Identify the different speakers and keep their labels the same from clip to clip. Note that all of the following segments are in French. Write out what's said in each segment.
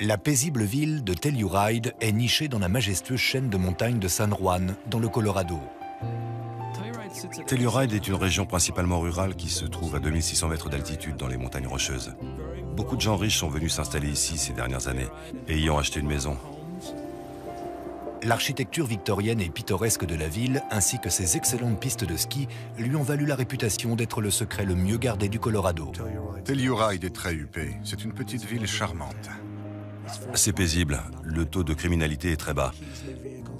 Speaker 1: La paisible ville de Telluride est nichée dans la majestueuse chaîne de montagnes de San Juan, dans le Colorado.
Speaker 2: Telluride est une région principalement rurale qui se trouve à 2600 mètres d'altitude dans les montagnes rocheuses. Beaucoup de gens riches sont venus s'installer ici ces dernières années et y ont acheté une maison.
Speaker 1: L'architecture victorienne et pittoresque de la ville, ainsi que ses excellentes pistes de ski, lui ont valu la réputation d'être le secret le mieux gardé du Colorado.
Speaker 3: Telluride est très huppé. C'est une petite ville charmante.
Speaker 2: C'est paisible, le taux de criminalité est très bas.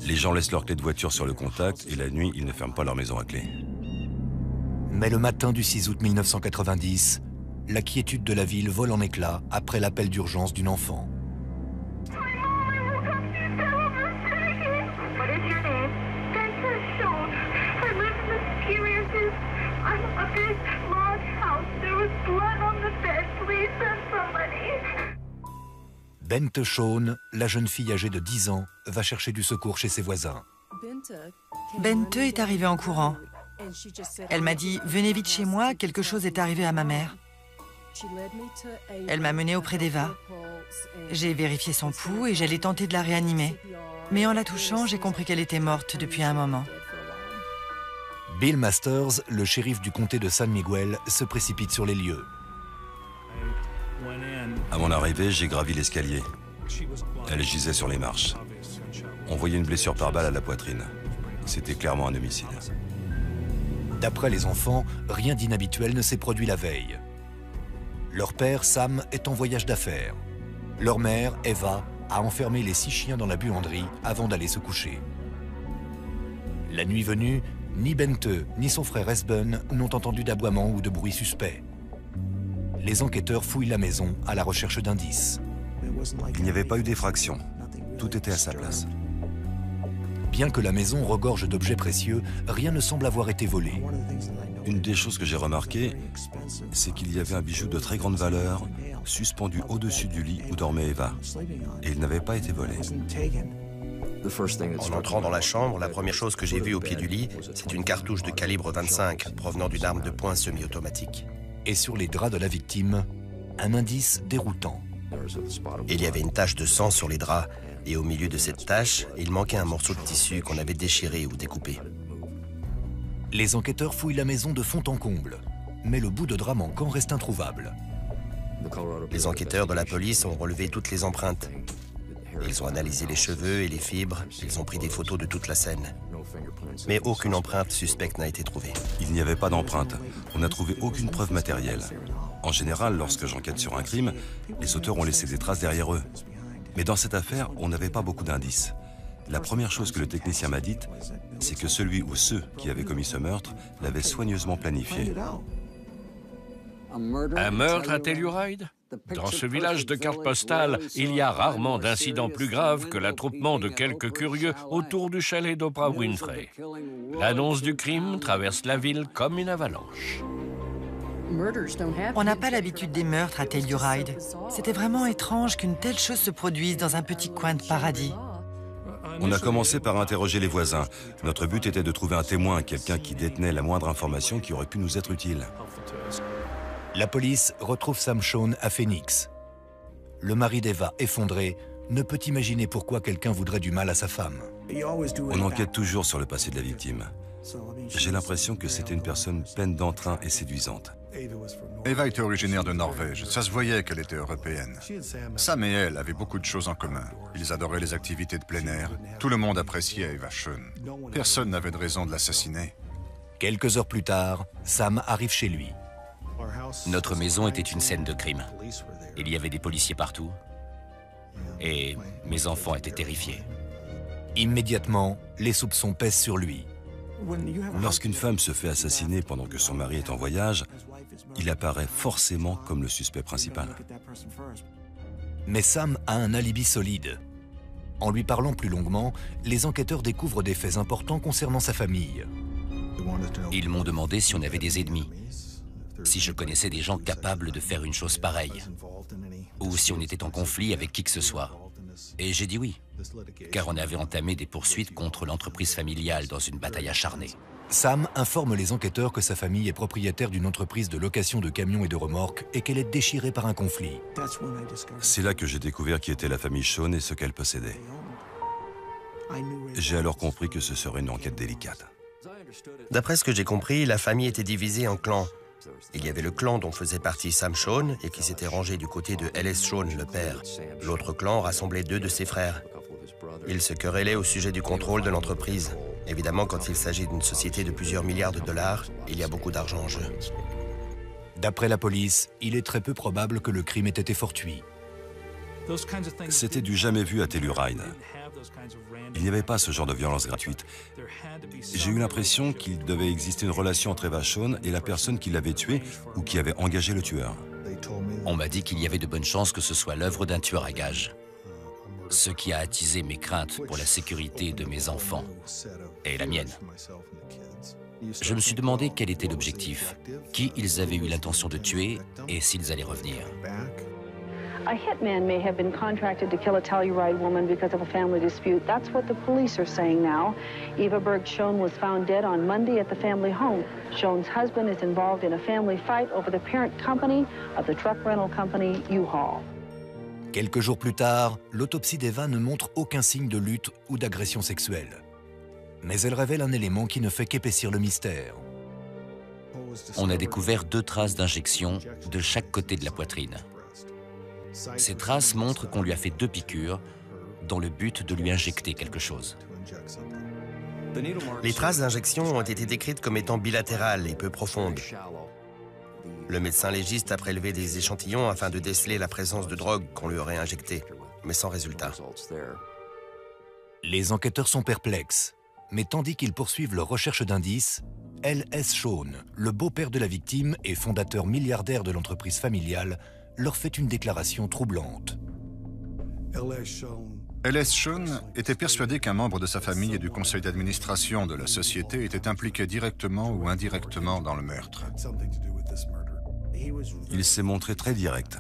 Speaker 2: Les gens laissent leurs clés de voiture sur le contact et la nuit, ils ne ferment pas leur maison à clé.
Speaker 1: Mais le matin du 6 août 1990, la quiétude de la ville vole en éclats après l'appel d'urgence d'une enfant. Bente Shawn, la jeune fille âgée de 10 ans, va chercher du secours chez ses voisins.
Speaker 4: Bente est arrivée en courant. Elle m'a dit « Venez vite chez moi, quelque chose est arrivé à ma mère ». Elle m'a menée auprès d'Eva. J'ai vérifié son pouls et j'allais tenter de la réanimer. Mais en la touchant, j'ai compris qu'elle était morte depuis un moment.
Speaker 1: Bill Masters, le shérif du comté de San Miguel, se précipite sur les lieux.
Speaker 2: À mon arrivée, j'ai gravi l'escalier. Elle gisait sur les marches. On voyait une blessure par balle à la poitrine. C'était clairement un homicide.
Speaker 1: D'après les enfants, rien d'inhabituel ne s'est produit la veille. Leur père, Sam, est en voyage d'affaires. Leur mère, Eva, a enfermé les 6 chiens dans la buanderie avant d'aller se coucher. La nuit venue, ni Bente ni son frère Esben n'ont entendu d'aboiement ou de bruit suspect. Les enquêteurs fouillent la maison à la recherche d'indices.
Speaker 2: Il n'y avait pas eu d'effraction. Tout était à sa place.
Speaker 1: Bien que la maison regorge d'objets précieux, rien ne semble avoir été volé.
Speaker 2: Une des choses que j'ai remarquées, c'est qu'il y avait un bijou de très grande valeur suspendu au-dessus du lit où dormait Eva. Et il n'avait pas été volé.
Speaker 5: En entrant dans la chambre, la première chose que j'ai vue au pied du lit, c'est une cartouche de calibre 25 provenant d'une arme de poing semi-automatique.
Speaker 1: Et sur les draps de la victime, un indice déroutant.
Speaker 5: Il y avait une tache de sang sur les draps, et au milieu de cette tache, il manquait un morceau de tissu qu'on avait déchiré ou découpé.
Speaker 1: Les enquêteurs fouillent la maison de fond en comble, mais le bout de drap manquant reste introuvable.
Speaker 5: Les enquêteurs de la police ont relevé toutes les empreintes. Ils ont analysé les cheveux et les fibres, ils ont pris des photos de toute la scène. Mais aucune empreinte suspecte n'a été trouvée.
Speaker 2: Il n'y avait pas d'empreinte. On n'a trouvé aucune preuve matérielle. En général, lorsque j'enquête sur un crime, les auteurs ont laissé des traces derrière eux. Mais dans cette affaire, on n'avait pas beaucoup d'indices. La première chose que le technicien m'a dite, c'est que celui ou ceux qui avaient commis ce meurtre l'avaient soigneusement planifié.
Speaker 6: Un meurtre à Telluride? Dans ce village de carte postale, il y a rarement d'incidents plus graves que l'attroupement de quelques curieux autour du chalet d'Oprah Winfrey. L'annonce du crime traverse la ville comme une avalanche.
Speaker 4: On n'a pas l'habitude des meurtres à Telluride. C'était vraiment étrange qu'une telle chose se produise dans un petit coin de paradis.
Speaker 2: On a commencé par interroger les voisins. Notre but était de trouver un témoin, quelqu'un qui détenait la moindre information qui aurait pu nous être utile.
Speaker 1: La police retrouve Sam Shawn à Phoenix. Le mari d'Eva, effondré, ne peut imaginer pourquoi quelqu'un voudrait du mal à sa femme.
Speaker 2: On enquête toujours sur le passé de la victime. J'ai l'impression que c'était une personne pleine d'entrain et séduisante.
Speaker 3: Eva était originaire de Norvège. Ça se voyait qu'elle était européenne. Sam et elle avaient beaucoup de choses en commun. Ils adoraient les activités de plein air. Tout le monde appréciait Eva Shawn. Personne n'avait de raison de l'assassiner.
Speaker 1: Quelques heures plus tard, Sam arrive chez lui.
Speaker 7: Notre maison était une scène de crime. Il y avait des policiers partout. Et mes enfants étaient terrifiés.
Speaker 1: Immédiatement, les soupçons pèsent sur lui.
Speaker 2: Lorsqu'une femme se fait assassiner pendant que son mari est en voyage, il apparaît forcément comme le suspect principal.
Speaker 1: Mais Sam a un alibi solide. En lui parlant plus longuement, les enquêteurs découvrent des faits importants concernant sa famille.
Speaker 7: Ils m'ont demandé si on avait des ennemis, si je connaissais des gens capables de faire une chose pareille, ou si on était en conflit avec qui que ce soit. Et j'ai dit oui, car on avait entamé des poursuites contre l'entreprise familiale dans une bataille acharnée.
Speaker 1: Sam informe les enquêteurs que sa famille est propriétaire d'une entreprise de location de camions et de remorques et qu'elle est déchirée par un conflit.
Speaker 2: C'est là que j'ai découvert qui était la famille Shawn et ce qu'elle possédait. J'ai alors compris que ce serait une enquête délicate.
Speaker 5: D'après ce que j'ai compris, la famille était divisée en clans. Il y avait le clan dont faisait partie Sam Shawn et qui s'était rangé du côté de L.S. Shawn, le père. L'autre clan rassemblait 2 de ses frères. Ils se querellaient au sujet du contrôle de l'entreprise. Évidemment, quand il s'agit d'une société de plusieurs milliards de dollars, il y a beaucoup d'argent en jeu.
Speaker 1: D'après la police, il est très peu probable que le crime ait été fortuit.
Speaker 2: C'était du jamais vu à Telluride. Il n'y avait pas ce genre de violence gratuite. J'ai eu l'impression qu'il devait exister une relation entre Eva Shawn et la personne qui l'avait tué ou qui avait engagé le tueur.
Speaker 7: On m'a dit qu'il y avait de bonnes chances que ce soit l'œuvre d'un tueur à gages. Ce qui a attisé mes craintes pour la sécurité de mes enfants et la mienne. Je me suis demandé quel était l'objectif, qui ils avaient eu l'intention de tuer et s'ils allaient revenir.
Speaker 8: A hitman may have been contracted to kill a Telluride woman because of a family dispute. That's what the police are saying now. Eva Berg Shawn was found dead on Monday at the family home. Shawn's husband is involved in a family fight over the parent company of the truck rental company U-Haul.
Speaker 1: Quelques jours plus tard, l'autopsie d'Eva ne montre aucun signe de lutte ou d'agression sexuelle. Mais elle révèle un élément qui ne fait qu'épaissir le mystère.
Speaker 7: On a découvert 2 traces d'injection de chaque côté de la poitrine. Ces traces montrent qu'on lui a fait 2 piqûres dans le but de lui injecter quelque chose.
Speaker 5: Les traces d'injection ont été décrites comme étant bilatérales et peu profondes. Le médecin légiste a prélevé des échantillons afin de déceler la présence de drogue qu'on lui aurait injectée, mais sans résultat.
Speaker 1: Les enquêteurs sont perplexes, mais tandis qu'ils poursuivent leur recherche d'indices, L.S. Shawn, le beau-père de la victime et fondateur milliardaire de l'entreprise familiale, leur fait une déclaration troublante.
Speaker 3: L.S. Shawn était persuadé qu'un membre de sa famille et du conseil d'administration de la société était impliqué directement ou indirectement dans le meurtre.
Speaker 2: Il s'est montré très direct.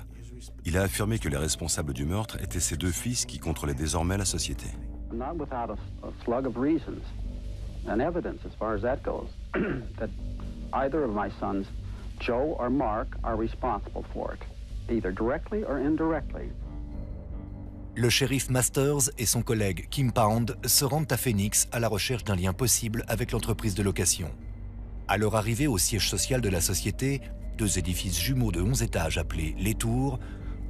Speaker 2: Il a affirmé que les responsables du meurtre étaient ses 2 fils qui contrôlaient désormais la société.
Speaker 9: Not without a slug of reasons and evidence as far as that goes, that either of my sons, Joe or Mark, are responsible for it, either directly or indirectly.
Speaker 1: Le shérif Masters et son collègue Kim Pound se rendent à Phoenix à la recherche d'un lien possible avec l'entreprise de location. À leur arrivée au siège social de la société, 2 édifices jumeaux de 11 étages appelés Les Tours,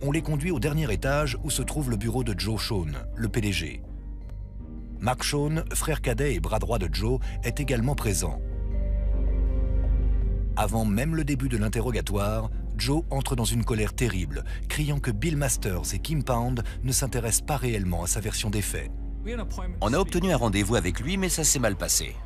Speaker 1: on les conduit au dernier étage où se trouve le bureau de Joe Shawn, le PDG. Mark Shawn, frère cadet et bras droit de Joe, est également présent. Avant même le début de l'interrogatoire, Joe entre dans une colère terrible, criant que Bill Masters et Kim Pound ne s'intéressent pas réellement à sa version des faits.
Speaker 7: On a obtenu un rendez-vous avec lui, mais ça s'est mal passé.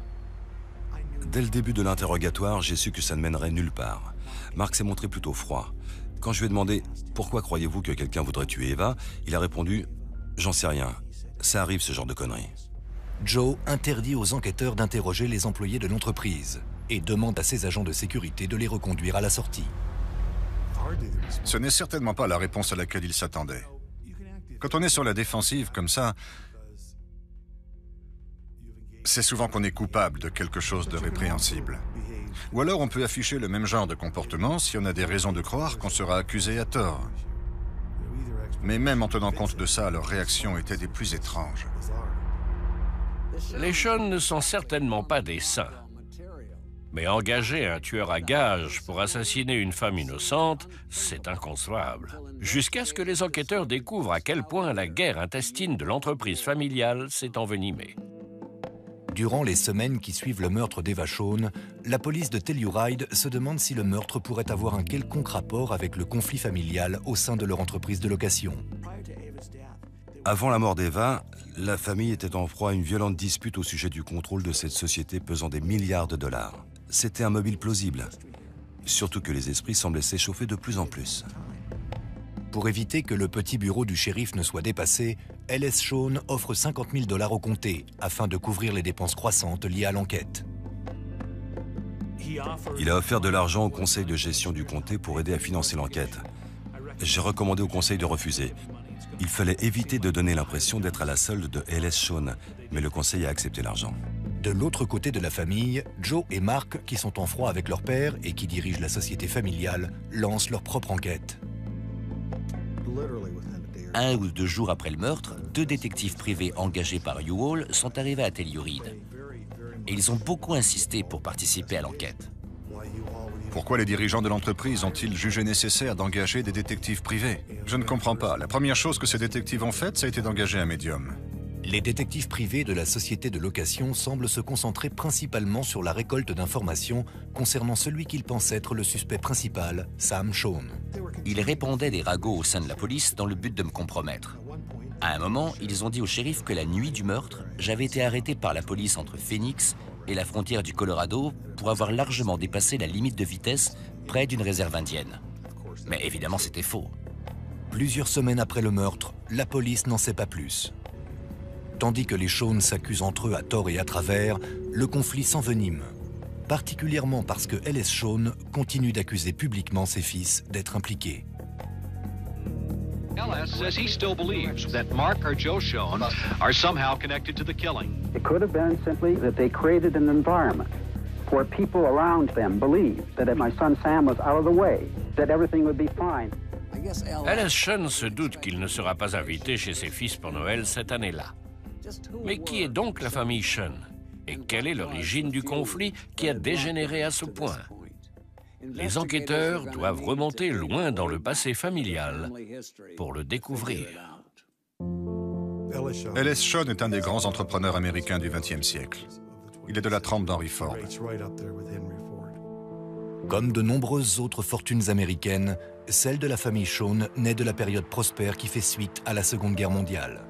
Speaker 2: Dès le début de l'interrogatoire, j'ai su que ça ne mènerait nulle part. Mark s'est montré plutôt froid. Quand je lui ai demandé « Pourquoi croyez-vous que quelqu'un voudrait tuer Eva ?», il a répondu « J'en sais rien. Ça arrive ce genre de conneries. »
Speaker 1: Joe interdit aux enquêteurs d'interroger les employés de l'entreprise et demande à ses agents de sécurité de les reconduire à la sortie.
Speaker 3: Ce n'est certainement pas la réponse à laquelle il s'attendait. Quand on est sur la défensive comme ça, c'est souvent qu'on est coupable de quelque chose de répréhensible. Ou alors on peut afficher le même genre de comportement si on a des raisons de croire qu'on sera accusé à tort. Mais même en tenant compte de ça, leurs réactions étaient des plus étranges.
Speaker 6: Les Shawn ne sont certainement pas des saints. Mais engager un tueur à gages pour assassiner une femme innocente, c'est inconcevable. Jusqu'à ce que les enquêteurs découvrent à quel point la guerre intestine de l'entreprise familiale s'est envenimée.
Speaker 1: Durant les semaines qui suivent le meurtre d'Eva Shawn, la police de Telluride se demande si le meurtre pourrait avoir un quelconque rapport avec le conflit familial au sein de leur entreprise de location.
Speaker 2: Avant la mort d'Eva, la famille était en proie à une violente dispute au sujet du contrôle de cette société pesant des milliards de dollars. C'était un mobile plausible, surtout que les esprits semblaient s'échauffer de plus en plus.
Speaker 1: Pour éviter que le petit bureau du shérif ne soit dépassé, L.S. Shawn offre 50 000 $ au comté afin de couvrir les dépenses croissantes liées à l'enquête.
Speaker 2: Il a offert de l'argent au conseil de gestion du comté pour aider à financer l'enquête. J'ai recommandé au conseil de refuser. Il fallait éviter de donner l'impression d'être à la solde de L.S. Shawn, mais le conseil a accepté l'argent.
Speaker 1: De l'autre côté de la famille, Joe et Mark, qui sont en froid avec leur père et qui dirigent la société familiale, lancent leur propre enquête.
Speaker 7: 1 ou 2 jours après le meurtre, 2 détectives privés engagés par U-Haul sont arrivés à Telluride. Et ils ont beaucoup insisté pour participer à l'enquête.
Speaker 3: Pourquoi les dirigeants de l'entreprise ont-ils jugé nécessaire d'engager des détectives privés? Je ne comprends pas. La première chose que ces détectives ont faite, ça a été d'engager un médium.
Speaker 1: Les détectives privés de la société de location semblent se concentrer principalement sur la récolte d'informations concernant celui qu'ils pensent être le suspect principal, Sam Shawn.
Speaker 7: Ils répandaient des ragots au sein de la police dans le but de me compromettre. À un moment, ils ont dit au shérif que la nuit du meurtre, j'avais été arrêté par la police entre Phoenix et la frontière du Colorado pour avoir largement dépassé la limite de vitesse près d'une réserve indienne. Mais évidemment, c'était faux.
Speaker 1: Plusieurs semaines après le meurtre, la police n'en sait pas plus. Tandis que les Shawn s'accusent entre eux à tort et à travers, le conflit s'envenime. Particulièrement parce que Ellis Shawn continue d'accuser publiquement ses fils d'être impliqués.
Speaker 10: Ellis says he still believes that Mark or Joe Shawn are somehow connected to the killing.
Speaker 9: It could have been simply that they created an environment where people around them believed that if my son Sam was out of the way, that everything would be fine.
Speaker 6: Ellis Shawn se doute qu'il ne sera pas invité chez ses fils pour Noël cette année-là. Mais qui est donc la famille Shawn? Et quelle est l'origine du conflit qui a dégénéré à ce point? Les enquêteurs doivent remonter loin dans le passé familial pour le découvrir.
Speaker 3: Ellis Shawn est un des grands entrepreneurs américains du XXe siècle. Il est de la trempe d'Henry Ford.
Speaker 1: Comme de nombreuses autres fortunes américaines, celle de la famille Shawn naît de la période prospère qui fait suite à la Seconde Guerre mondiale.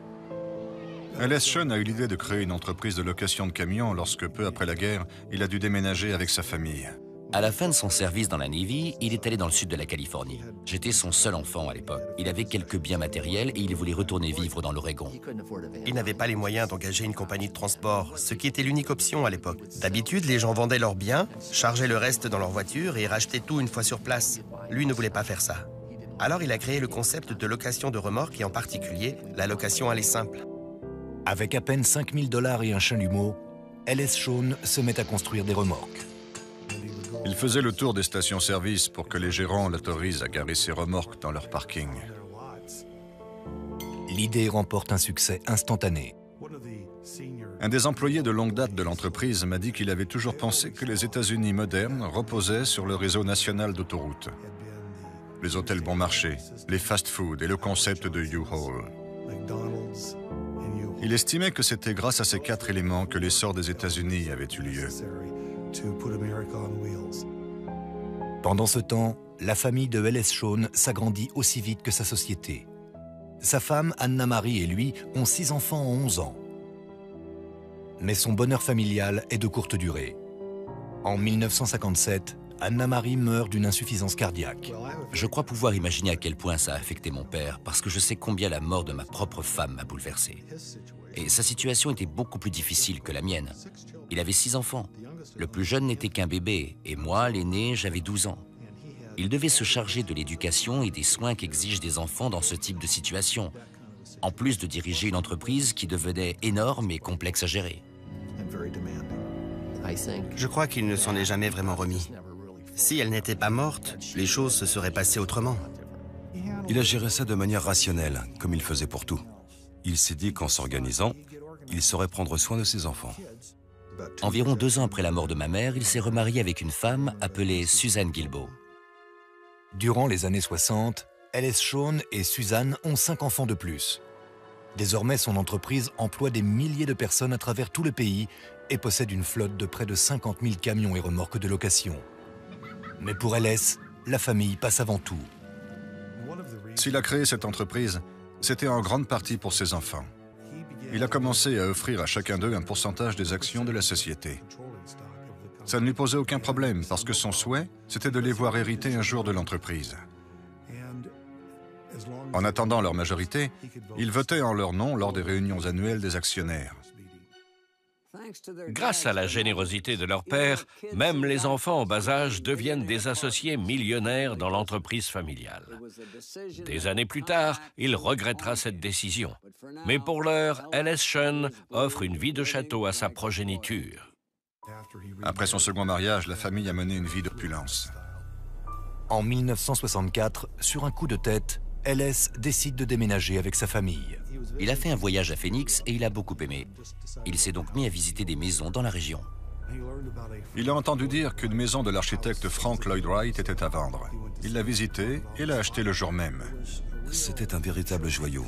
Speaker 3: Ellis Shawn a eu l'idée de créer une entreprise de location de camions lorsque, peu après la guerre, il a dû déménager avec sa famille.
Speaker 7: À la fin de son service dans la Navy, il est allé dans le sud de la Californie. J'étais son seul enfant à l'époque. Il avait quelques biens matériels et il voulait retourner vivre dans l'Oregon.
Speaker 5: Il n'avait pas les moyens d'engager une compagnie de transport, ce qui était l'unique option à l'époque. D'habitude, les gens vendaient leurs biens, chargeaient le reste dans leur voiture et rachetaient tout une fois sur place. Lui ne voulait pas faire ça. Alors il a créé le concept de location de remorques et en particulier la location aller simple.
Speaker 1: Avec à peine 5 000 $ et un chalumeau, Ellis Shawn se met à construire des remorques.
Speaker 3: Il faisait le tour des stations-service pour que les gérants l'autorisent à garer ses remorques dans leur parking.
Speaker 1: L'idée remporte un succès instantané.
Speaker 3: Un des employés de longue date de l'entreprise m'a dit qu'il avait toujours pensé que les États-Unis modernes reposaient sur le réseau national d'autoroutes. Les hôtels bon marché, les fast-food et le concept de U-Haul. Il estimait que c'était grâce à ces 4 éléments que l'essor des États-Unis avait eu lieu.
Speaker 1: Pendant ce temps, la famille de Ellis Shawn s'agrandit aussi vite que sa société. Sa femme, Anna-Marie, et lui ont 6 enfants en 11 ans. Mais son bonheur familial est de courte durée. En 1957, Anna-Marie meurt d'une insuffisance cardiaque.
Speaker 7: Je crois pouvoir imaginer à quel point ça a affecté mon père, parce que je sais combien la mort de ma propre femme m'a bouleversé. Et sa situation était beaucoup plus difficile que la mienne. Il avait 6 enfants. Le plus jeune n'était qu'un bébé, et moi, l'aîné, j'avais 12 ans. Il devait se charger de l'éducation et des soins qu'exigent des enfants dans ce type de situation, en plus de diriger une entreprise qui devenait énorme et complexe à gérer.
Speaker 5: Je crois qu'il ne s'en est jamais vraiment remis. Si elle n'était pas morte, les choses se seraient passées autrement.
Speaker 2: Il a géré ça de manière rationnelle, comme il faisait pour tout. Il s'est dit qu'en s'organisant, il saurait prendre soin de ses enfants.
Speaker 7: Environ 2 ans après la mort de ma mère, il s'est remarié avec une femme appelée Suzanne Guilbeault.
Speaker 1: Durant les années 60, Ellis Shawn et Suzanne ont 5 enfants de plus. Désormais, son entreprise emploie des milliers de personnes à travers tout le pays et possède une flotte de près de 50 000 camions et remorques de location. Mais pour Ellis, la famille passe avant tout.
Speaker 3: S'il a créé cette entreprise, c'était en grande partie pour ses enfants. Il a commencé à offrir à chacun d'eux un pourcentage des actions de la société. Ça ne lui posait aucun problème parce que son souhait, c'était de les voir hériter un jour de l'entreprise. En attendant leur majorité, il votait en leur nom lors des réunions annuelles des actionnaires.
Speaker 6: Grâce à la générosité de leur père, même les enfants en bas âge deviennent des associés millionnaires dans l'entreprise familiale. Des années plus tard, il regrettera cette décision. Mais pour l'heure, L.S. Shawn offre une vie de château à sa progéniture.
Speaker 3: Après son second mariage, la famille a mené une vie d'opulence.
Speaker 1: En 1964, sur un coup de tête, L.S. décide de déménager avec sa famille.
Speaker 7: Il a fait un voyage à Phoenix et il a beaucoup aimé. Il s'est donc mis à visiter des maisons dans la région.
Speaker 3: Il a entendu dire qu'une maison de l'architecte Frank Lloyd Wright était à vendre. Il l'a visitée et l'a achetée le jour même.
Speaker 2: C'était un véritable joyau.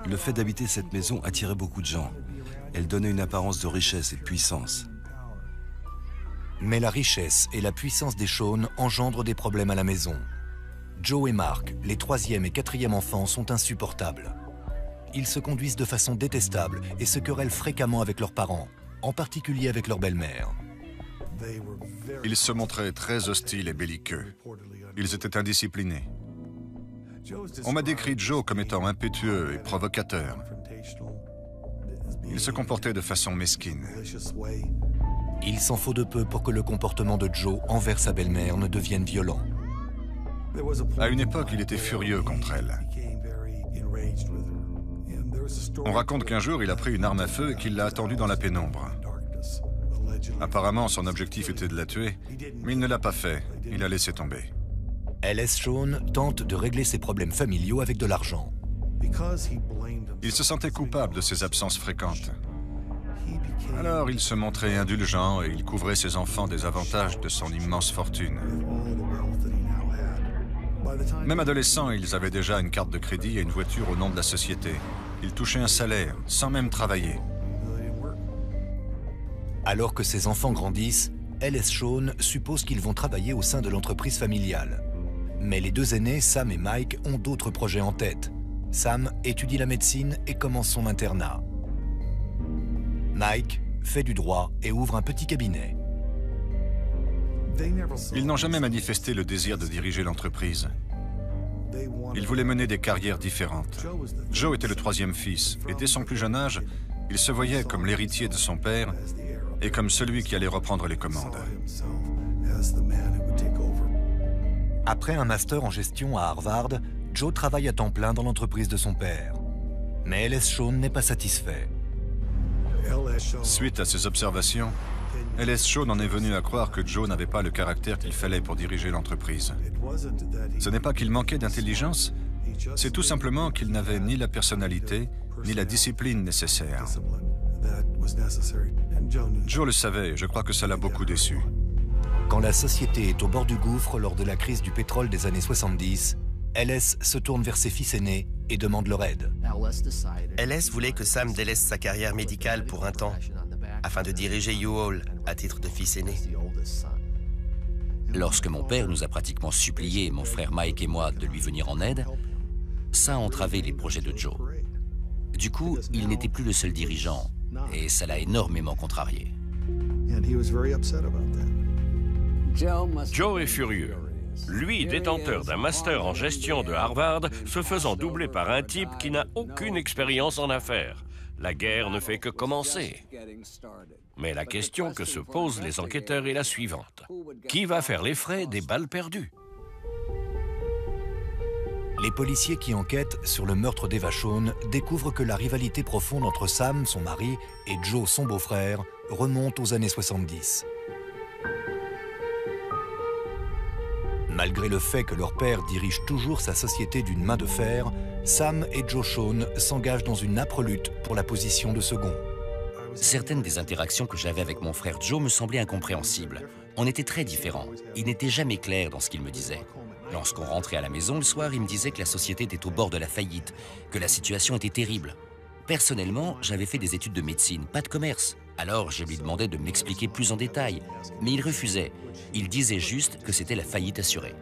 Speaker 2: Le fait d'habiter cette maison attirait beaucoup de gens. Elle donnait une apparence de richesse et de puissance.
Speaker 1: Mais la richesse et la puissance des Shawn engendrent des problèmes à la maison. Joe et Mark, les troisième et quatrième enfants, sont insupportables. Ils se conduisent de façon détestable et se querellent fréquemment avec leurs parents, en particulier avec leur belle-mère.
Speaker 3: Ils se montraient très hostiles et belliqueux. Ils étaient indisciplinés. On m'a décrit Joe comme étant impétueux et provocateur. Il se comportait de façon mesquine.
Speaker 1: Il s'en faut de peu pour que le comportement de Joe envers sa belle-mère ne devienne violent.
Speaker 3: À une époque, il était furieux contre elle. On raconte qu'un jour, il a pris une arme à feu et qu'il l'a attendue dans la pénombre. Apparemment, son objectif était de la tuer, mais il ne l'a pas fait. Il a laissé tomber.
Speaker 1: L.S. Shawn tente de régler ses problèmes familiaux avec de l'argent.
Speaker 3: Il se sentait coupable de ses absences fréquentes. Alors, il se montrait indulgent et il couvrait ses enfants des avantages de son immense fortune. Même adolescents, ils avaient déjà une carte de crédit et une voiture au nom de la société. Ils touchaient un salaire, sans même travailler.
Speaker 1: Alors que ses enfants grandissent, L.S. Shawn suppose qu'ils vont travailler au sein de l'entreprise familiale. Mais les deux aînés, Sam et Mike, ont d'autres projets en tête. Sam étudie la médecine et commence son internat. Mike fait du droit et ouvre un petit cabinet.
Speaker 3: Ils n'ont jamais manifesté le désir de diriger l'entreprise. Ils voulaient mener des carrières différentes. Joe était le troisième fils, et dès son plus jeune âge, il se voyait comme l'héritier de son père et comme celui qui allait reprendre les commandes.
Speaker 1: Après un master en gestion à Harvard, Joe travaille à temps plein dans l'entreprise de son père. Mais L.S. Shawn n'est pas satisfait.
Speaker 3: Suite à ces observations, L.S. Shawn en est venu à croire que Joe n'avait pas le caractère qu'il fallait pour diriger l'entreprise. Ce n'est pas qu'il manquait d'intelligence, c'est tout simplement qu'il n'avait ni la personnalité, ni la discipline nécessaire. Joe le savait et je crois que ça l'a beaucoup déçu.
Speaker 1: Quand la société est au bord du gouffre lors de la crise du pétrole des années 70, L.S. se tourne vers ses fils aînés et demande leur aide.
Speaker 5: L.S. voulait que Sam délaisse sa carrière médicale pour un temps, afin de diriger U-Haul à titre de fils aîné.
Speaker 7: Lorsque mon père nous a pratiquement supplié, mon frère Mike et moi, de lui venir en aide, ça a entravé les projets de Joe. Du coup, il n'était plus le seul dirigeant, et ça l'a énormément contrarié.
Speaker 6: Joe est furieux. Lui, détenteur d'un master en gestion de Harvard, se faisant doubler par un type qui n'a aucune expérience en affaires. La guerre ne fait que commencer. Mais la question que se posent les enquêteurs est la suivante. Qui va faire les frais des balles perdues?
Speaker 1: Les policiers qui enquêtent sur le meurtre d'Eva Shawn découvrent que la rivalité profonde entre Sam, son mari, et Joe, son beau-frère, remonte aux années 70. Malgré le fait que leur père dirige toujours sa société d'une main de fer, Sam et Joe Shawn s'engagent dans une âpre lutte pour la position de second.
Speaker 7: Certaines des interactions que j'avais avec mon frère Joe me semblaient incompréhensibles. On était très différents. Il n'était jamais clair dans ce qu'il me disait. Lorsqu'on rentrait à la maison le soir, il me disait que la société était au bord de la faillite, que la situation était terrible. Personnellement, j'avais fait des études de médecine, pas de commerce. Alors je lui demandais de m'expliquer plus en détail, mais il refusait. Il disait juste que c'était la faillite assurée.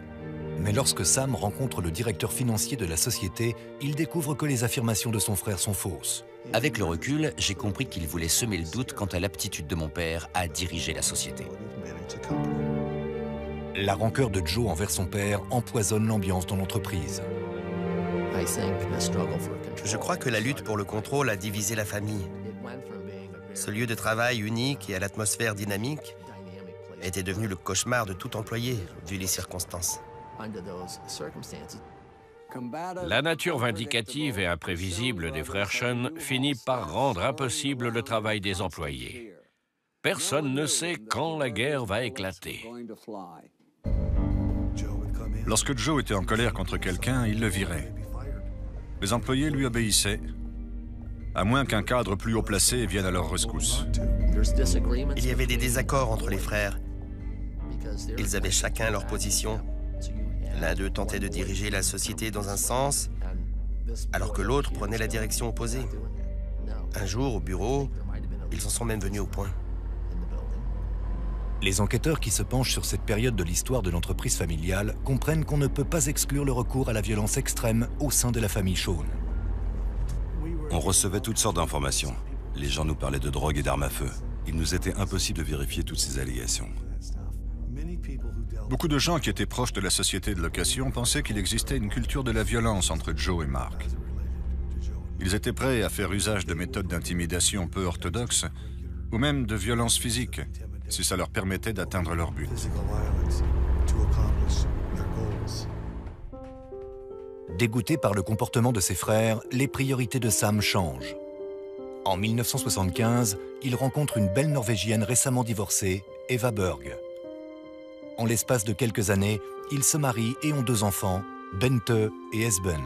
Speaker 1: Mais lorsque Sam rencontre le directeur financier de la société, il découvre que les affirmations de son frère sont fausses.
Speaker 7: Avec le recul, j'ai compris qu'il voulait semer le doute quant à l'aptitude de mon père à diriger la société.
Speaker 1: La rancœur de Joe envers son père empoisonne l'ambiance dans l'entreprise.
Speaker 5: Je crois que la lutte pour le contrôle a divisé la famille. Ce lieu de travail unique et à l'atmosphère dynamique était devenu le cauchemar de tout employé, vu les circonstances.
Speaker 6: La nature vindicative et imprévisible des frères Sean finit par rendre impossible le travail des employés. Personne ne sait quand la guerre va éclater.
Speaker 3: Lorsque Joe était en colère contre quelqu'un, il le virait. Les employés lui obéissaient, à moins qu'un cadre plus haut placé vienne à leur rescousse.
Speaker 5: Il y avait des désaccords entre les frères. Ils avaient chacun leur position. L'un d'eux tentait de diriger la société dans un sens, alors que l'autre prenait la direction opposée. Un jour, au bureau, ils en sont même venus au point.
Speaker 1: Les enquêteurs qui se penchent sur cette période de l'histoire de l'entreprise familiale comprennent qu'on ne peut pas exclure le recours à la violence extrême au sein de la famille Sean.
Speaker 2: On recevait toutes sortes d'informations. Les gens nous parlaient de drogue et d'armes à feu. Il nous était impossible de vérifier toutes ces allégations.
Speaker 3: Beaucoup de gens qui étaient proches de la société de location pensaient qu'il existait une culture de la violence entre Joe et Mark. Ils étaient prêts à faire usage de méthodes d'intimidation peu orthodoxes ou même de violence physique, si ça leur permettait d'atteindre leur but.
Speaker 1: Dégoûté par le comportement de ses frères, les priorités de Sam changent. En 1975, il rencontre une belle Norvégienne récemment divorcée, Eva Berg. En l'espace de quelques années, ils se marient et ont 2 enfants, Bente et Esben.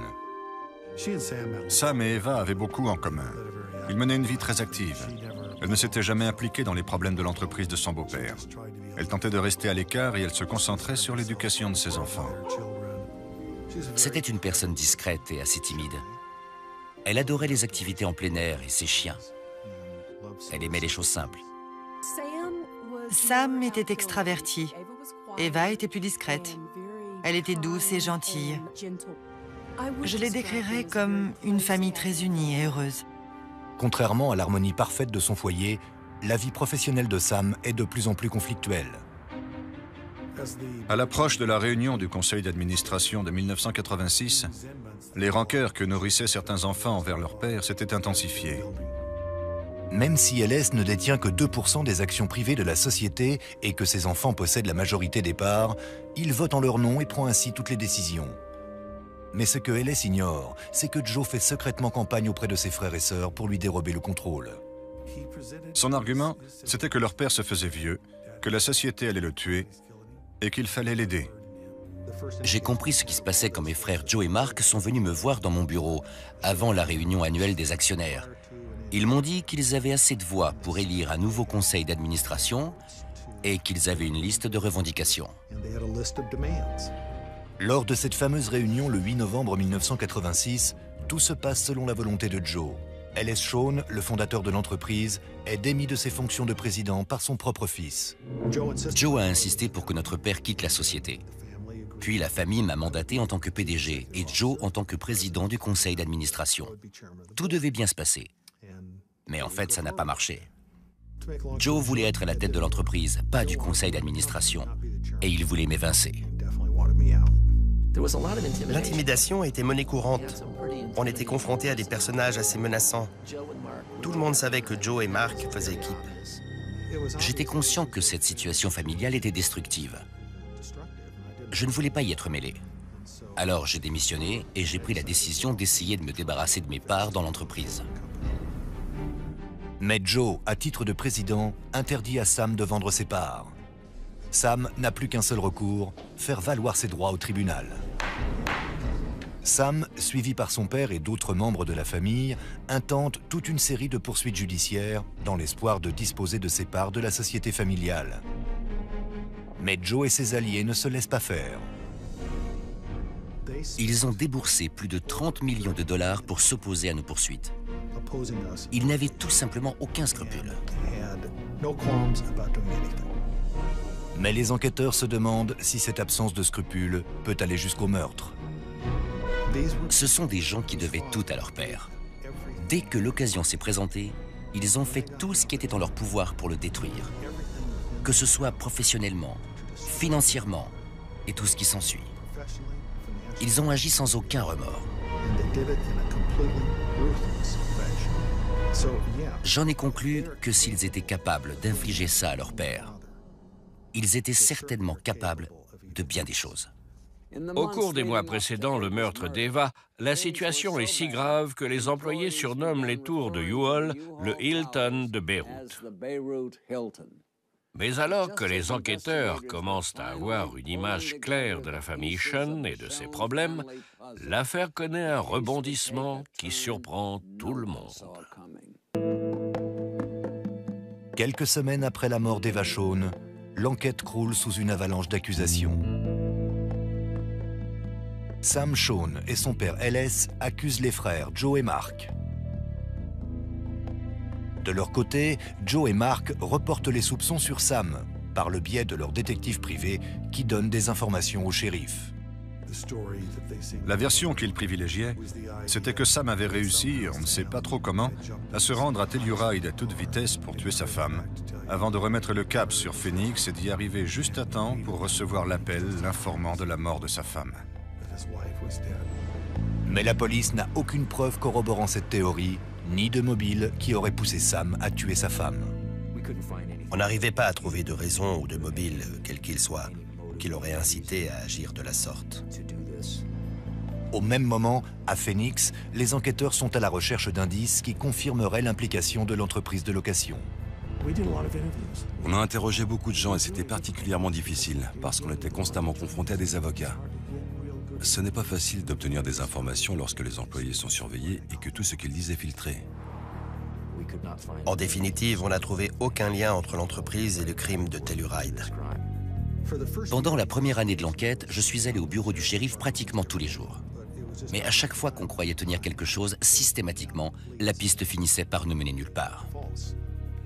Speaker 3: Sam et Eva avaient beaucoup en commun. Ils menaient une vie très active. Elle ne s'était jamais impliquée dans les problèmes de l'entreprise de son beau-père. Elle tentait de rester à l'écart et elle se concentrait sur l'éducation de ses enfants.
Speaker 7: C'était une personne discrète et assez timide. Elle adorait les activités en plein air et ses chiens. Elle aimait les choses simples.
Speaker 4: Sam était extraverti. Eva était plus discrète. Elle était douce et gentille. Je les décrirais comme une famille très unie et heureuse.
Speaker 1: Contrairement à l'harmonie parfaite de son foyer, la vie professionnelle de Sam est de plus en plus conflictuelle.
Speaker 3: À l'approche de la réunion du conseil d'administration de 1986, les rancœurs que nourrissaient certains enfants envers leur père s'étaient intensifiées.
Speaker 1: Même si LS ne détient que 2% des actions privées de la société et que ses enfants possèdent la majorité des parts, il vote en leur nom et prend ainsi toutes les décisions. Mais ce que LS ignore, c'est que Joe fait secrètement campagne auprès de ses frères et sœurs pour lui dérober le contrôle.
Speaker 3: Son argument, c'était que leur père se faisait vieux, que la société allait le tuer et qu'il fallait l'aider.
Speaker 7: J'ai compris ce qui se passait quand mes frères Joe et Mark sont venus me voir dans mon bureau, avant la réunion annuelle des actionnaires. Ils m'ont dit qu'ils avaient assez de voix pour élire un nouveau conseil d'administration et qu'ils avaient une liste de revendications.
Speaker 1: Lors de cette fameuse réunion le 8 novembre 1986, tout se passe selon la volonté de Joe. LS Sean, le fondateur de l'entreprise, est démis de ses fonctions de président par son propre fils.
Speaker 7: Joe a insisté pour que notre père quitte la société. Puis la famille m'a mandaté en tant que PDG et Joe en tant que président du conseil d'administration. Tout devait bien se passer. Mais en fait, ça n'a pas marché. Joe voulait être à la tête de l'entreprise, pas du conseil d'administration. Et il voulait m'évincer.
Speaker 5: L'intimidation était monnaie courante. On était confronté à des personnages assez menaçants. Tout le monde savait que Joe et Mark faisaient équipe.
Speaker 7: J'étais conscient que cette situation familiale était destructive. Je ne voulais pas y être mêlé. Alors j'ai démissionné et j'ai pris la décision d'essayer de me débarrasser de mes parts dans l'entreprise.
Speaker 1: Mais Joe, à titre de président, interdit à Sam de vendre ses parts. Sam n'a plus qu'un seul recours, faire valoir ses droits au tribunal. Sam, suivi par son père et d'autres membres de la famille, intente toute une série de poursuites judiciaires dans l'espoir de disposer de ses parts de la société familiale. Mais Joe et ses alliés ne se laissent pas faire.
Speaker 7: Ils ont déboursé plus de 30 millions de dollars pour s'opposer à nos poursuites. Ils n'avaient tout simplement aucun scrupule.
Speaker 1: Mais les enquêteurs se demandent si cette absence de scrupules peut aller jusqu'au meurtre.
Speaker 7: Ce sont des gens qui devaient tout à leur père. Dès que l'occasion s'est présentée, ils ont fait tout ce qui était en leur pouvoir pour le détruire. Que ce soit professionnellement, financièrement et tout ce qui s'ensuit. Ils ont agi sans aucun remords. J'en ai conclu que s'ils étaient capables d'infliger ça à leur père, ils étaient certainement capables de bien des choses.
Speaker 6: Au cours des mois précédant le meurtre d'Eva, la situation est si grave que les employés surnomment les tours de U-Haul le Hilton de Beyrouth. Mais alors que les enquêteurs commencent à avoir une image claire de la famille Sean et de ses problèmes, l'affaire connaît un rebondissement qui surprend tout le monde.
Speaker 1: Quelques semaines après la mort d'Eva Shawn, l'enquête croule sous une avalanche d'accusations. Sam Shawn et son père Ellis accusent les frères Joe et Mark. De leur côté, Joe et Mark reportent les soupçons sur Sam, par le biais de leur détective privé qui donne des informations au shérif.
Speaker 3: La version qu'ils privilégiaient, c'était que Sam avait réussi, on ne sait pas trop comment, à se rendre à Telluride à toute vitesse pour tuer sa femme, avant de remettre le cap sur Phoenix et d'y arriver juste à temps pour recevoir l'appel l'informant de la mort de sa femme.
Speaker 1: Mais la police n'a aucune preuve corroborant cette théorie, ni de mobile qui aurait poussé Sam à tuer sa femme.
Speaker 5: On n'arrivait pas à trouver de raison ou de mobile, quel qu'il soit, qui l'aurait incité à agir de la sorte.
Speaker 1: Au même moment, à Phoenix, les enquêteurs sont à la recherche d'indices qui confirmeraient l'implication de l'entreprise de location.
Speaker 2: On a interrogé beaucoup de gens et c'était particulièrement difficile parce qu'on était constamment confronté à des avocats. Ce n'est pas facile d'obtenir des informations lorsque les employés sont surveillés et que tout ce qu'ils disent est filtré.
Speaker 5: En définitive, on n'a trouvé aucun lien entre l'entreprise et le crime de Telluride.
Speaker 7: Pendant la première année de l'enquête, je suis allé au bureau du shérif pratiquement tous les jours. Mais à chaque fois qu'on croyait tenir quelque chose, systématiquement, la piste finissait par ne mener nulle part.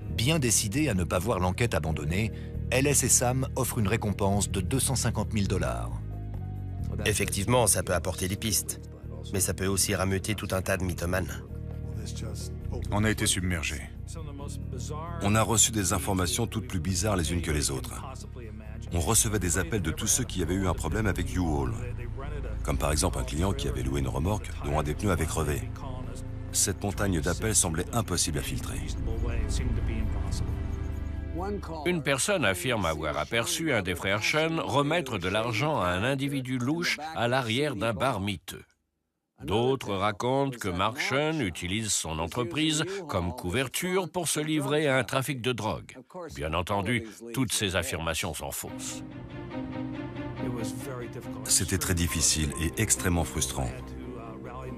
Speaker 1: Bien décidés à ne pas voir l'enquête abandonnée, Ellis et Sam offrent une récompense de 250 000 $.
Speaker 5: Effectivement, ça peut apporter des pistes, mais ça peut aussi rameuter tout un tas de mythomanes.
Speaker 3: On a été submergés.
Speaker 2: On a reçu des informations toutes plus bizarres les unes que les autres. On recevait des appels de tous ceux qui avaient eu un problème avec U-Haul, comme par exemple un client qui avait loué une remorque dont un des pneus avait crevé. Cette montagne d'appels semblait impossible à filtrer.
Speaker 6: Une personne affirme avoir aperçu un des frères Sean remettre de l'argent à un individu louche à l'arrière d'un bar miteux. D'autres racontent que Mark Sean utilise son entreprise comme couverture pour se livrer à un trafic de drogue. Bien entendu, toutes ces affirmations sont fausses.
Speaker 2: C'était très difficile et extrêmement frustrant.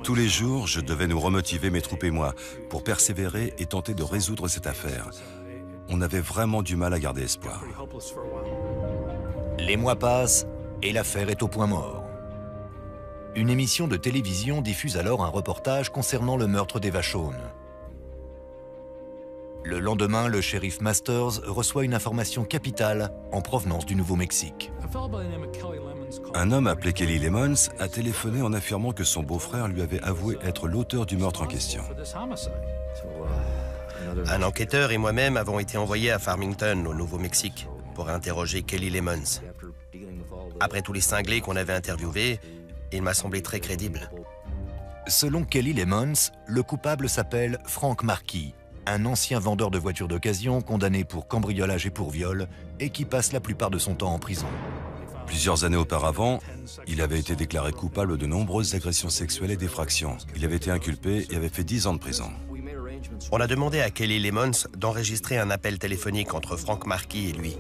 Speaker 2: Tous les jours, je devais nous remotiver, mes troupes et moi, pour persévérer et tenter de résoudre cette affaire. On avait vraiment du mal à garder espoir.
Speaker 1: Les mois passent et l'affaire est au point mort. Une émission de télévision diffuse alors un reportage concernant le meurtre d'Eva Shawn. Le lendemain, le shérif Masters reçoit une information capitale en provenance du Nouveau-Mexique.
Speaker 2: Un homme appelé Kelly Lemons a téléphoné en affirmant que son beau-frère lui avait avoué être l'auteur du meurtre en question.
Speaker 5: Un enquêteur et moi-même avons été envoyés à Farmington, au Nouveau-Mexique, pour interroger Kelly Lemons. Après tous les cinglés qu'on avait interviewés, il m'a semblé très crédible.
Speaker 1: Selon Kelly Lemons, le coupable s'appelle Frank Marquis, un ancien vendeur de voitures d'occasion condamné pour cambriolage et pour viol et qui passe la plupart de son temps en prison.
Speaker 2: Plusieurs années auparavant, il avait été déclaré coupable de nombreuses agressions sexuelles et d'effractions. Il avait été inculpé et avait fait 10 ans de prison.
Speaker 5: On a demandé à Kelly Lemons d'enregistrer un appel téléphonique entre Frank Marquis et lui.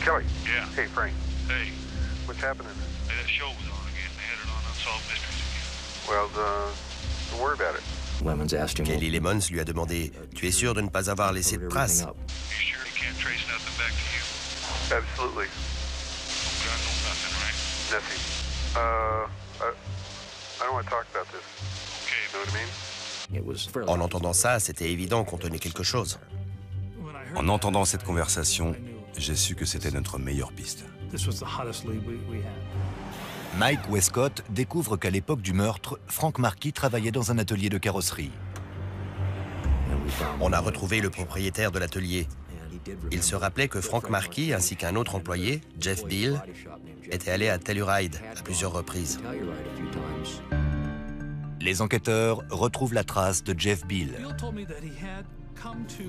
Speaker 11: Kelly. Yeah. Hey, Frank. Hey. What's happening? Hey, that show was on again. They had it on Unsolved Mysteries again. Well, don't worry about it.
Speaker 5: Kelly Lemons lui a demandé « Tu es sûr de ne pas avoir laissé de traces ?»
Speaker 11: You sure he can't trace nothing back to you? Absolutely. No gun, no nothing, right? Nothing. I don't want to talk about this. Okay, you know what I mean?
Speaker 5: En entendant ça, c'était évident qu'on tenait quelque chose.
Speaker 2: En entendant cette conversation, j'ai su que c'était notre meilleure piste.
Speaker 1: Mike Westcott découvre qu'à l'époque du meurtre, Frank Marquis travaillait dans un atelier de carrosserie.
Speaker 5: On a retrouvé le propriétaire de l'atelier. Il se rappelait que Frank Marquis ainsi qu'un autre employé, Jeff Beal, étaient allés à Telluride à plusieurs reprises.
Speaker 1: Les enquêteurs retrouvent la trace de Jeff Beal.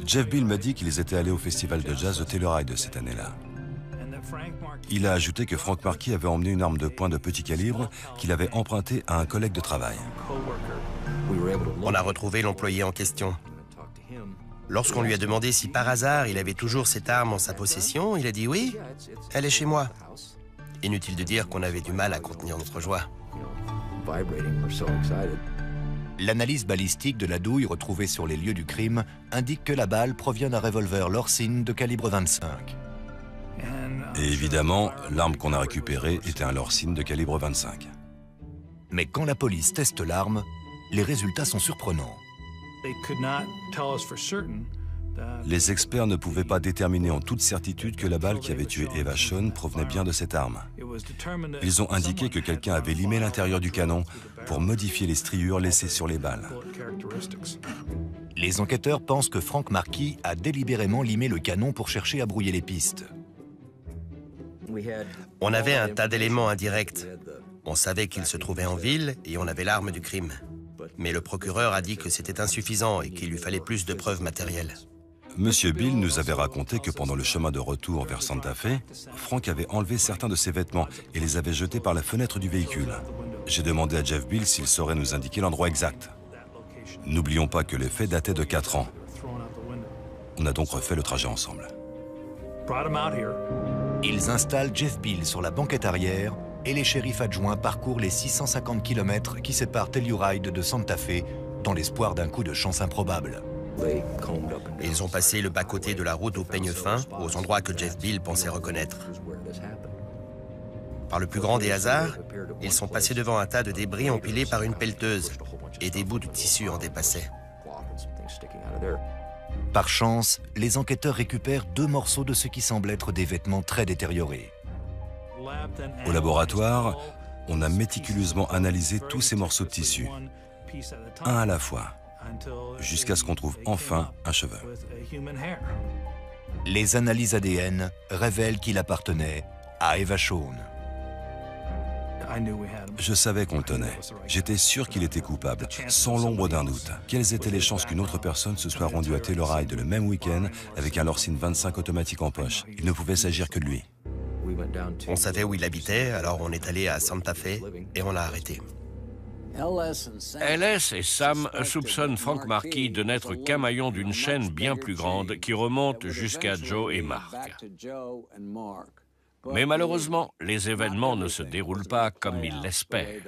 Speaker 2: Jeff Beal m'a dit qu'ils étaient allés au festival de jazz de Telluride cette année-là. Il a ajouté que Frank Marquis avait emmené une arme de poing de petit calibre qu'il avait empruntée à un collègue de travail.
Speaker 5: On a retrouvé l'employé en question. Lorsqu'on lui a demandé si par hasard il avait toujours cette arme en sa possession, il a dit oui, elle est chez moi. Inutile de dire qu'on avait du mal à contenir notre joie.
Speaker 1: L'analyse balistique de la douille retrouvée sur les lieux du crime indique que la balle provient d'un revolver Lorcine de calibre 25.
Speaker 2: Et évidemment, l'arme qu'on a récupérée était un Lorcine de calibre 25.
Speaker 1: Mais quand la police teste l'arme, les résultats sont surprenants.
Speaker 2: Les experts ne pouvaient pas déterminer en toute certitude que la balle qui avait tué Eva Shawn provenait bien de cette arme. Ils ont indiqué que quelqu'un avait limé l'intérieur du canon pour modifier les striures laissées sur les balles.
Speaker 1: Les enquêteurs pensent que Frank Marquis a délibérément limé le canon pour chercher à brouiller les pistes.
Speaker 5: On avait un tas d'éléments indirects. On savait qu'il se trouvait en ville et on avait l'arme du crime. Mais le procureur a dit que c'était insuffisant et qu'il lui fallait plus de preuves matérielles.
Speaker 2: Monsieur Bill nous avait raconté que pendant le chemin de retour vers Santa Fe, Frank avait enlevé certains de ses vêtements et les avait jetés par la fenêtre du véhicule. J'ai demandé à Jeff Bill s'il saurait nous indiquer l'endroit exact. N'oublions pas que les faits dataient de 4 ans. On a donc refait le trajet ensemble.
Speaker 1: Ils installent Jeff Bill sur la banquette arrière et les shérifs adjoints parcourent les 650 km qui séparent Telluride de Santa Fe dans l'espoir d'un coup de chance improbable.
Speaker 5: Ils ont passé le bas-côté de la route au peigne fin, aux endroits que Jeff Bill pensait reconnaître. Par le plus grand des hasards, ils sont passés devant un tas de débris empilés par une pelleteuse et des bouts de tissu en dépassaient.
Speaker 1: Par chance, les enquêteurs récupèrent 2 morceaux de ce qui semble être des vêtements très détériorés.
Speaker 2: Au laboratoire, on a méticuleusement analysé tous ces morceaux de tissu, un à la fois, jusqu'à ce qu'on trouve enfin un cheveu.
Speaker 1: Les analyses ADN révèlent qu'il appartenait à Eva Shawn.
Speaker 2: Je savais qu'on le tenait. J'étais sûr qu'il était coupable, sans l'ombre d'un doute. Quelles étaient les chances qu'une autre personne se soit rendue à Telluride le même week-end avec un Lorcine 25 automatique en poche? Il ne pouvait s'agir que de lui.
Speaker 5: On savait où il habitait, alors on est allé à Santa Fe et on l'a arrêté.
Speaker 6: LS et Sam soupçonnent Frank Marquis de n'être qu'un maillon d'une chaîne bien plus grande qui remonte jusqu'à Joe et Mark. Mais malheureusement, les événements ne se déroulent pas comme ils l'espèrent.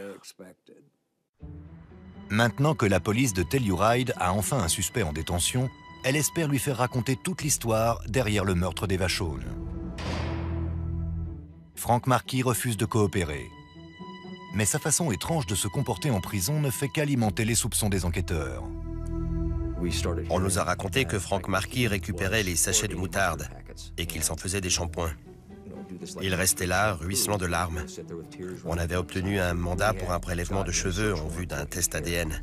Speaker 1: Maintenant que la police de Telluride a enfin un suspect en détention, elle espère lui faire raconter toute l'histoire derrière le meurtre d'Eva Shawn. Frank Marquis refuse de coopérer. Mais sa façon étrange de se comporter en prison ne fait qu'alimenter les soupçons des enquêteurs.
Speaker 5: On nous a raconté que Frank Marquis récupérait les sachets de moutarde et qu'il s'en faisait des shampoings. Il restait là, ruisselant de larmes. On avait obtenu un mandat pour un prélèvement de cheveux en vue d'un test ADN.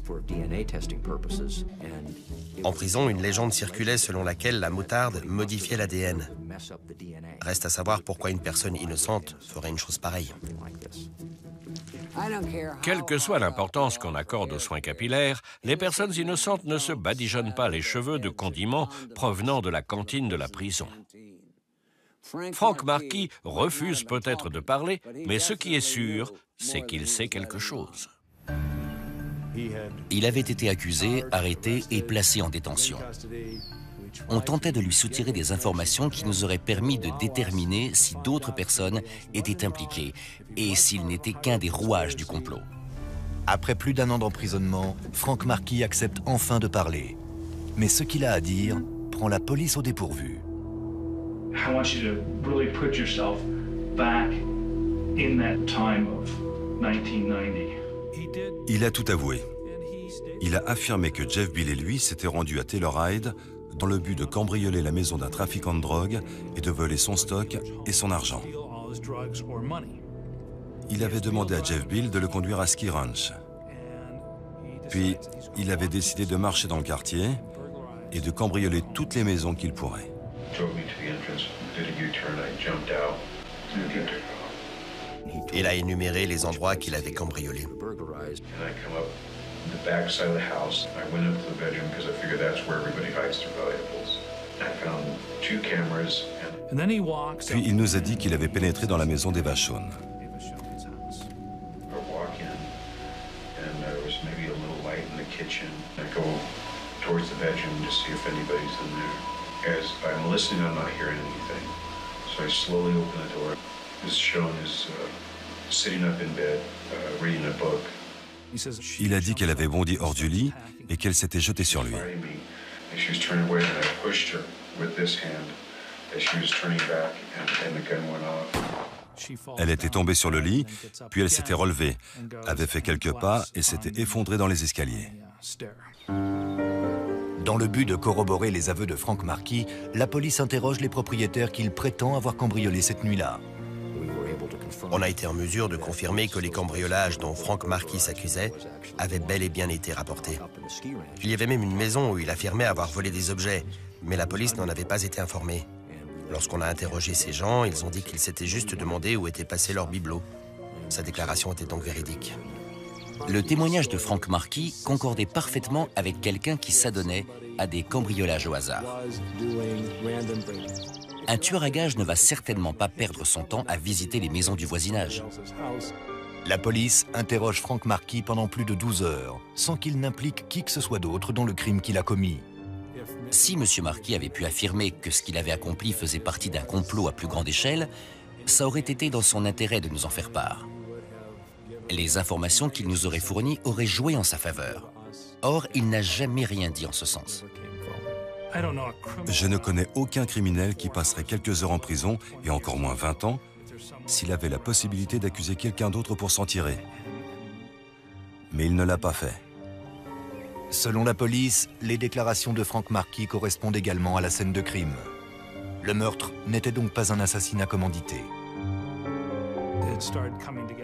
Speaker 5: En prison, une légende circulait selon laquelle la moutarde modifiait l'ADN. Reste à savoir pourquoi une personne innocente ferait une chose pareille.
Speaker 6: Quelle que soit l'importance qu'on accorde aux soins capillaires, les personnes innocentes ne se badigeonnent pas les cheveux de condiments provenant de la cantine de la prison. Frank Marquis refuse peut-être de parler, mais ce qui est sûr, c'est qu'il sait quelque chose.
Speaker 7: Il avait été accusé, arrêté et placé en détention. On tentait de lui soutirer des informations qui nous auraient permis de déterminer si d'autres personnes étaient impliquées et s'il n'était qu'un des rouages du complot.
Speaker 1: Après plus d'1 an d'emprisonnement, Frank Marquis accepte enfin de parler. Mais ce qu'il a à dire prend la police au dépourvu.
Speaker 12: I want you to really put yourself back in that time of 1990.
Speaker 2: Il a tout avoué. Il a affirmé que Jeff Bill et lui s'étaient rendus à Telluride dans le but de cambrioler la maison d'un trafiquant de drogue et de voler son stock et son argent. Il avait demandé à Jeff Bill de le conduire à Ski Ranch. Puis, il avait décidé de marcher dans le quartier et de cambrioler toutes les maisons qu'il pourrait.
Speaker 5: Il a énuméré les endroits qu'il avait cambriolés.
Speaker 11: the back side of the house. I went into the bedroom because I figured that's where everybody hides their valuables. I found 2 cameras.
Speaker 2: Puis il nous a dit qu'il avait pénétré dans la maison d'Eva Shawn.
Speaker 11: I go towards the bedroom to see if anybody's in there. As I'm listening, I'm not hearing anything. So I slowly open the door. Ms. Shawn is sitting up in bed, reading a book.
Speaker 2: Il a dit qu'elle avait bondi hors du lit et qu'elle s'était jetée sur lui.
Speaker 11: And she was turning away, and I pushed her with this hand as she was turning back, and the gun went off.
Speaker 2: Elle était tombée sur le lit, puis elle s'était relevée, avait fait quelques pas et s'était effondrée dans les escaliers.
Speaker 1: Dans le but de corroborer les aveux de Frank Marquis, la police interroge les propriétaires qu'il prétend avoir cambriolés cette nuit-là.
Speaker 5: On a été en mesure de confirmer que les cambriolages dont Frank Marquis s'accusait avaient bel et bien été rapportés. Il y avait même une maison où il affirmait avoir volé des objets, mais la police n'en avait pas été informée. Lorsqu'on a interrogé ces gens, ils ont dit qu'ils s'étaient juste demandé où étaient passés leurs bibelots. Sa déclaration était donc véridique.
Speaker 7: Le témoignage de Frank Marquis concordait parfaitement avec quelqu'un qui s'adonnait à des cambriolages au hasard. Un tueur à gages ne va certainement pas perdre son temps à visiter les maisons du voisinage.
Speaker 1: La police interroge Frank Marquis pendant plus de 12 heures, sans qu'il n'implique qui que ce soit d'autre dans le crime qu'il a commis.
Speaker 7: Si M. Marquis avait pu affirmer que ce qu'il avait accompli faisait partie d'un complot à plus grande échelle, ça aurait été dans son intérêt de nous en faire part. Les informations qu'il nous aurait fournies auraient joué en sa faveur. Or, il n'a jamais rien dit en ce sens.
Speaker 2: Je ne connais aucun criminel qui passerait quelques heures en prison, et encore moins 20 ans, s'il avait la possibilité d'accuser quelqu'un d'autre pour s'en tirer. Mais il ne l'a pas fait.
Speaker 1: Selon la police, les déclarations de Frank Marquis correspondent également à la scène de crime. Le meurtre n'était donc pas un assassinat commandité.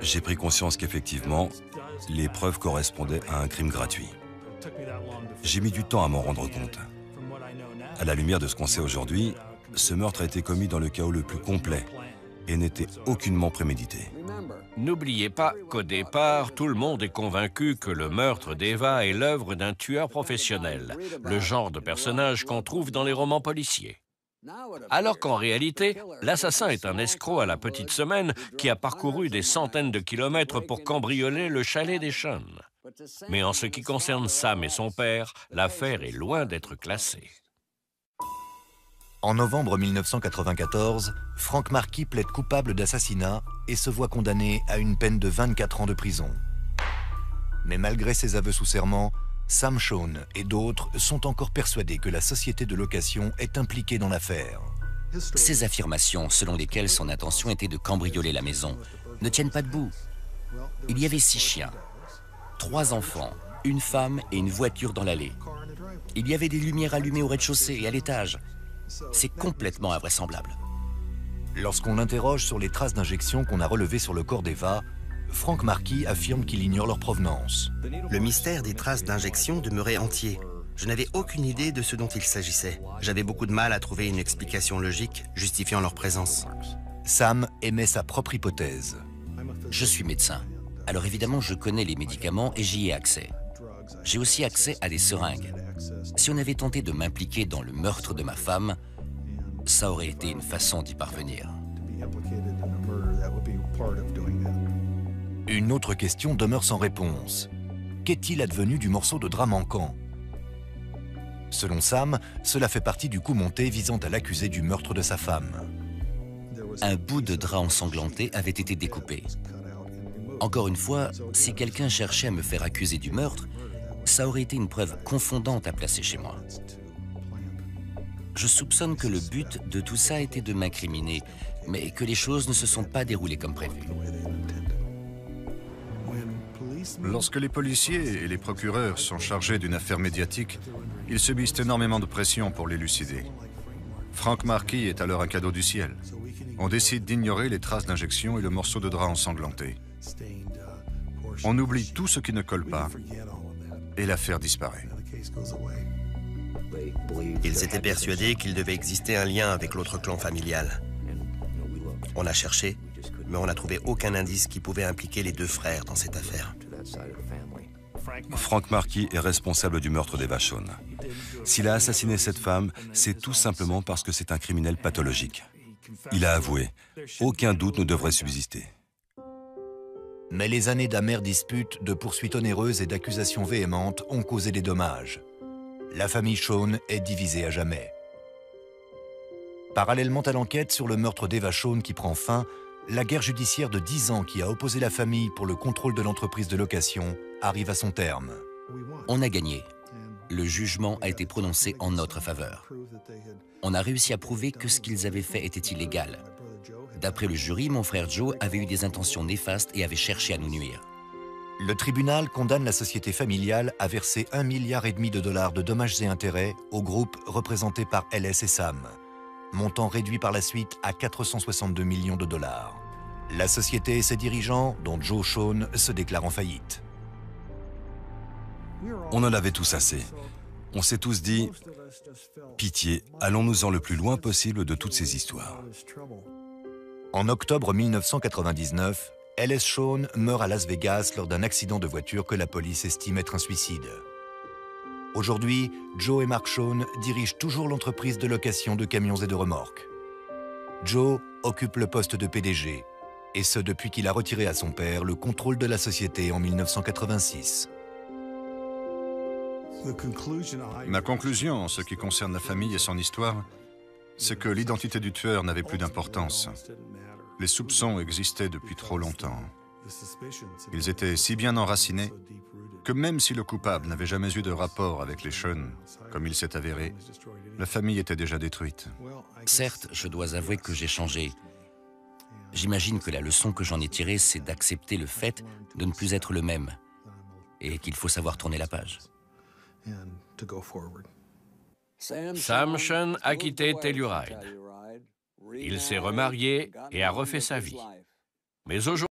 Speaker 2: J'ai pris conscience qu'effectivement, les preuves correspondaient à un crime gratuit. J'ai mis du temps à m'en rendre compte. À la lumière de ce qu'on sait aujourd'hui, ce meurtre a été commis dans le chaos le plus complet et n'était aucunement prémédité.
Speaker 6: N'oubliez pas qu'au départ, tout le monde est convaincu que le meurtre d'Eva est l'œuvre d'un tueur professionnel, le genre de personnage qu'on trouve dans les romans policiers. Alors qu'en réalité, l'assassin est un escroc à la petite semaine qui a parcouru des centaines de kilomètres pour cambrioler le chalet des Shawn. Mais en ce qui concerne Sam et son père, l'affaire est loin d'être classée.
Speaker 1: En novembre 1994, Frank Marquis plaide coupable d'assassinat et se voit condamné à une peine de 24 ans de prison. Mais malgré ses aveux sous serment, Sam Shawn et d'autres sont encore persuadés que la société de location est impliquée dans l'affaire.
Speaker 7: Ces affirmations, selon lesquelles son intention était de cambrioler la maison, ne tiennent pas debout. Il y avait 6 chiens, 3 enfants, une femme et une voiture dans l'allée. Il y avait des lumières allumées au rez-de-chaussée et à l'étage. C'est complètement invraisemblable.
Speaker 1: Lorsqu'on l'interroge sur les traces d'injection qu'on a relevées sur le corps d'Eva, Frank Marquis affirme qu'il ignore leur provenance.
Speaker 5: Le mystère des traces d'injection demeurait entier. Je n'avais aucune idée de ce dont il s'agissait. J'avais beaucoup de mal à trouver une explication logique justifiant leur présence.
Speaker 1: Sam émet sa propre hypothèse.
Speaker 7: Je suis médecin. Alors évidemment, je connais les médicaments et j'y ai accès. J'ai aussi accès à des seringues. Si on avait tenté de m'impliquer dans le meurtre de ma femme, ça aurait été une façon d'y parvenir.
Speaker 1: Une autre question demeure sans réponse. Qu'est-il advenu du morceau de drap manquant? Selon Sam, cela fait partie du coup monté visant à l'accuser du meurtre de sa femme.
Speaker 7: Un bout de drap ensanglanté avait été découpé. Encore une fois, si quelqu'un cherchait à me faire accuser du meurtre, ça aurait été une preuve confondante à placer chez moi. Je soupçonne que le but de tout ça était de m'incriminer, mais que les choses ne se sont pas déroulées comme prévu.
Speaker 3: Lorsque les policiers et les procureurs sont chargés d'une affaire médiatique, ils subissent énormément de pression pour l'élucider. Frank Marquis est alors un cadeau du ciel. On décide d'ignorer les traces d'injection et le morceau de drap ensanglanté. On oublie tout ce qui ne colle pas et l'affaire disparaît.
Speaker 5: Ils étaient persuadés qu'il devait exister un lien avec l'autre clan familial. On a cherché, mais on n'a trouvé aucun indice qui pouvait impliquer les 2 frères dans cette affaire.
Speaker 2: Frank Markey est responsable du meurtre d'Eva Shawn. S'il a assassiné cette femme, c'est tout simplement parce que c'est un criminel pathologique. Il a avoué. Aucun doute ne devrait subsister.
Speaker 1: Mais les années d'amères disputes, de poursuites onéreuses et d'accusations véhémentes ont causé des dommages. La famille Shawn est divisée à jamais. Parallèlement à l'enquête sur le meurtre d'Eva Shawn qui prend fin, la guerre judiciaire de 10 ans qui a opposé la famille pour le contrôle de l'entreprise de location arrive à son terme.
Speaker 7: On a gagné. Le jugement a été prononcé en notre faveur. On a réussi à prouver que ce qu'ils avaient fait était illégal. D'après le jury, mon frère Joe avait eu des intentions néfastes et avait cherché à nous nuire.
Speaker 1: Le tribunal condamne la société familiale à verser 1,5 milliard de dollars de dommages et intérêts au groupe représenté par LS et Sam, montant réduit par la suite à 462 millions de dollars. La société et ses dirigeants, dont Joe Shawn, se déclarent en faillite.
Speaker 2: On en avait tous assez. On s'est tous dit, pitié, allons-nous-en le plus loin possible de toutes ces histoires.
Speaker 1: En octobre 1999, LS Shawn meurt à Las Vegas lors d'un accident de voiture que la police estime être un suicide. Aujourd'hui, Joe et Mark Shawn dirigent toujours l'entreprise de location de camions et de remorques. Joe occupe le poste de PDG, et ce depuis qu'il a retiré à son père le contrôle de la société en 1986.
Speaker 3: Ma conclusion en ce qui concerne la famille et son histoire, c'est que l'identité du tueur n'avait plus d'importance. Les soupçons existaient depuis trop longtemps. Ils étaient si bien enracinés que même si le coupable n'avait jamais eu de rapport avec les Shawn, comme il s'est avéré, la famille était déjà détruite.
Speaker 7: Certes, je dois avouer que j'ai changé. J'imagine que la leçon que j'en ai tirée, c'est d'accepter le fait de ne plus être le même et qu'il faut savoir tourner la page.
Speaker 6: Sam Shawn a quitté Telluride. Il s'est remarié et a refait sa vie. Mais aujourd'hui,